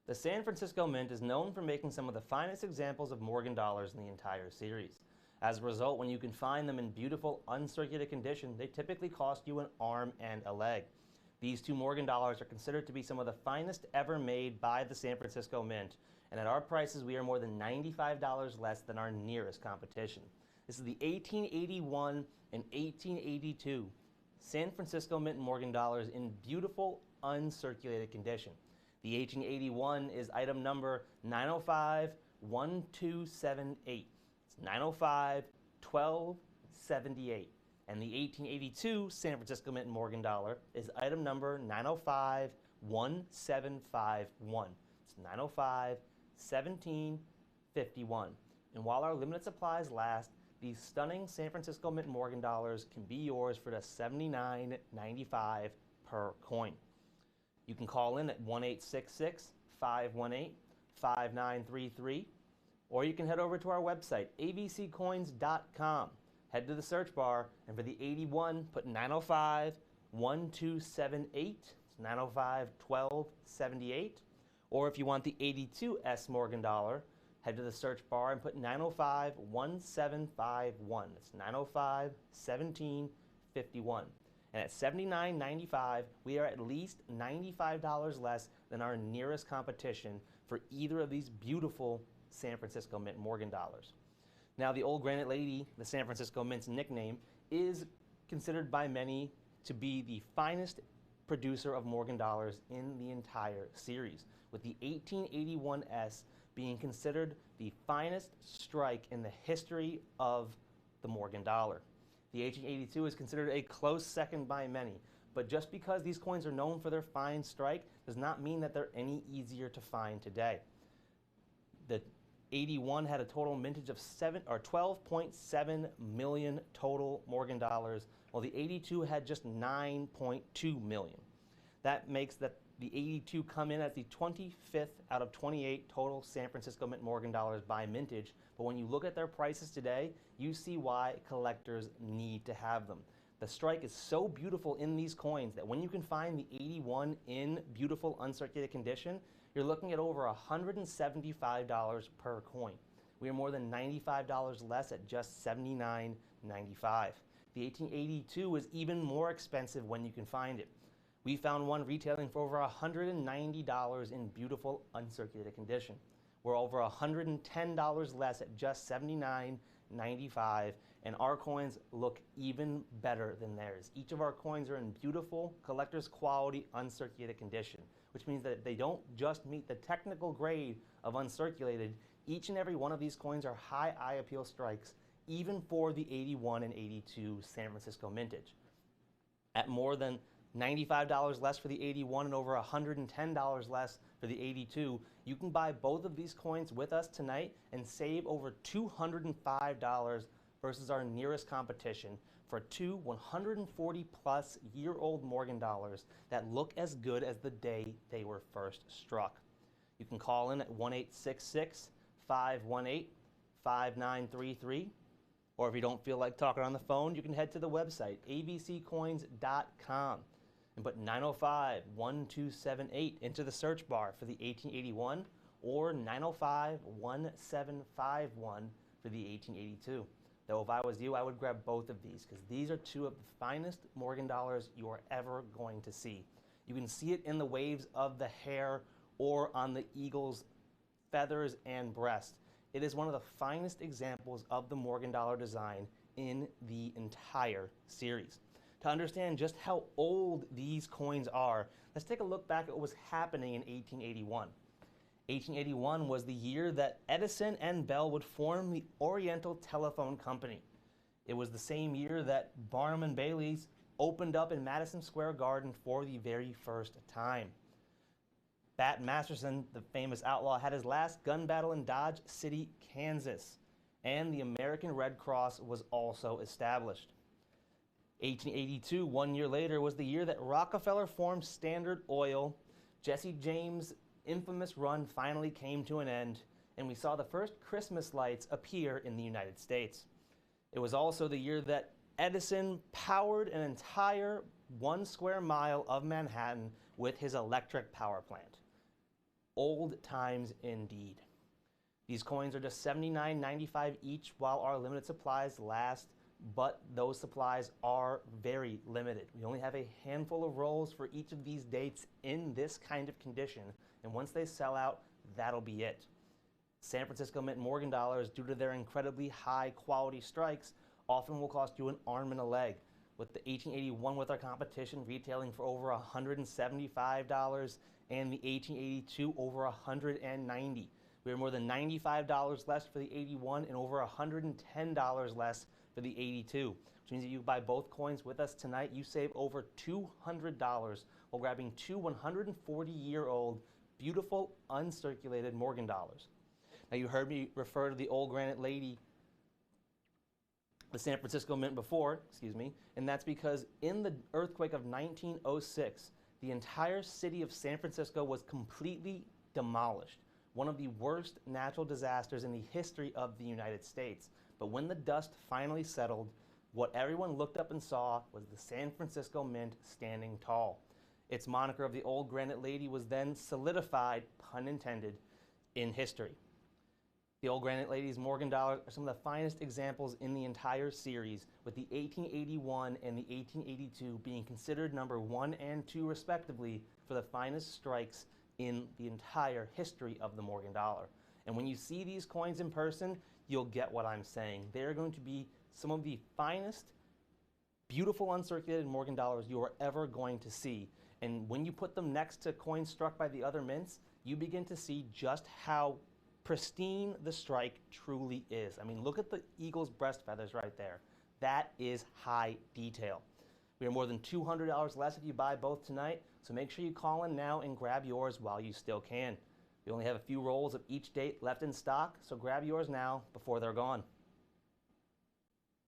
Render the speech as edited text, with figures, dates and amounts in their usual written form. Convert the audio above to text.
The San Francisco Mint is known for making some of the finest examples of Morgan dollars in the entire series. As a result, when you can find them in beautiful, uncirculated condition, they typically cost you an arm and a leg. These two Morgan dollars are considered to be some of the finest ever made by the San Francisco Mint, and at our prices, we are more than $95 less than our nearest competition. This is the 1881 and 1882 San Francisco Mint Morgan dollars in beautiful, uncirculated condition. The 1881 is item number 9051278. It's 9051278. And the 1882 San Francisco Mint Morgan dollar is item number 9051751. It's 9051751. And while our limited supplies last, these stunning San Francisco Mint Morgan dollars can be yours for just $79.95 per coin. You can call in at 1-866-518-5933, or you can head over to our website, abccoins.com. Head to the search bar, and for the 81, put 905-1278. It's 905-1278. Or if you want the 82S Morgan dollar, head to the search bar and put 905-1751. It's 905-1751. And at $79.95, we are at least $95 less than our nearest competition for either of these beautiful San Francisco Mint Morgan dollars. Now, the Old Granite Lady, the San Francisco Mint's nickname, is considered by many to be the finest producer of Morgan dollars in the entire series, with the 1881S being considered the finest strike in the history of the Morgan dollar. The 1882 is considered a close second by many, but just because these coins are known for their fine strike does not mean that they're any easier to find today. The 81 had a total mintage of 12.7 million total Morgan dollars, while the 82 had just 9.2 million. That makes that the 82 come in as the 25th out of 28 total San Francisco Mint Morgan dollars by mintage, but when you look at their prices today, you see why collectors need to have them. The strike is so beautiful in these coins that when you can find the 81 in beautiful uncirculated condition, you're looking at over $175 per coin. We are more than $95 less at just $79.95. The 1882 is even more expensive when you can find it. We found one retailing for over $190 in beautiful uncirculated condition. We're over $110 less at just $79.95, and our coins look even better than theirs. Each of our coins are in beautiful, collector's quality, uncirculated condition, which means that they don't just meet the technical grade of uncirculated. Each and every one of these coins are high eye appeal strikes, even for the 81 and 82 San Francisco mintage. At more than $95 less for the 81 and over $110 less for the 82, you can buy both of these coins with us tonight and save over $205 versus our nearest competition for two 140-plus year-old Morgan dollars that look as good as the day they were first struck. You can call in at 1-866-518-5933, or if you don't feel like talking on the phone, you can head to the website, abccoins.com. and put 905-1278 into the search bar for the 1881 or 905-1751 for the 1882. Though if I was you, I would grab both of these because these are two of the finest Morgan dollars you are ever going to see. You can see it in the waves of the hair or on the eagle's feathers and breast. It is one of the finest examples of the Morgan dollar design in the entire series. To understand just how old these coins are, let's take a look back at what was happening in 1881. 1881 was the year that Edison and Bell would form the Oriental Telephone Company. It was the same year that Barnum and Bailey's opened up in Madison Square Garden for the very first time. Bat Masterson, the famous outlaw, had his last gun battle in Dodge City, Kansas, and the American Red Cross was also established. 1882, 1 year later, was the year that Rockefeller formed Standard Oil. Jesse James' infamous run finally came to an end, and we saw the first Christmas lights appear in the United States. It was also the year that Edison powered an entire 1 square mile of Manhattan with his electric power plant. Old times indeed. These coins are just $79.95 each while our limited supplies last, but those supplies are very limited. We only have a handful of rolls for each of these dates in this kind of condition, and once they sell out, that'll be it. San Francisco Mint Morgan dollars, due to their incredibly high quality strikes, often will cost you an arm and a leg, with the 1881 with our competition retailing for over $175 and the 1882 over $190. We are more than $95 less for the 81 and over $110 less for the 82, which means that you buy both coins with us tonight, you save over $200 while grabbing two 140-year-old beautiful uncirculated Morgan dollars. Now, you heard me refer to the old granite lady, the San Francisco Mint before, and that's because in the earthquake of 1906, the entire city of San Francisco was completely demolished. One of the worst natural disasters in the history of the United States. But when the dust finally settled, what everyone looked up and saw was the San Francisco Mint standing tall. Its moniker of the old granite lady was then solidified, pun intended, in history. The old granite lady's Morgan dollars are some of the finest examples in the entire series, with the 1881 and the 1882 being considered number 1 and 2 respectively for the finest strikes in the entire history of the Morgan dollar. And when you see these coins in person, you'll get what I'm saying. They're going to be some of the finest, beautiful uncirculated Morgan dollars you are ever going to see. And when you put them next to coins struck by the other mints, you begin to see just how pristine the strike truly is. I mean, look at the eagle's breast feathers right there. That is high detail. We are more than $200 less if you buy both tonight, so make sure you call in now and grab yours while you still can. We only have a few rolls of each date left in stock, so grab yours now before they're gone.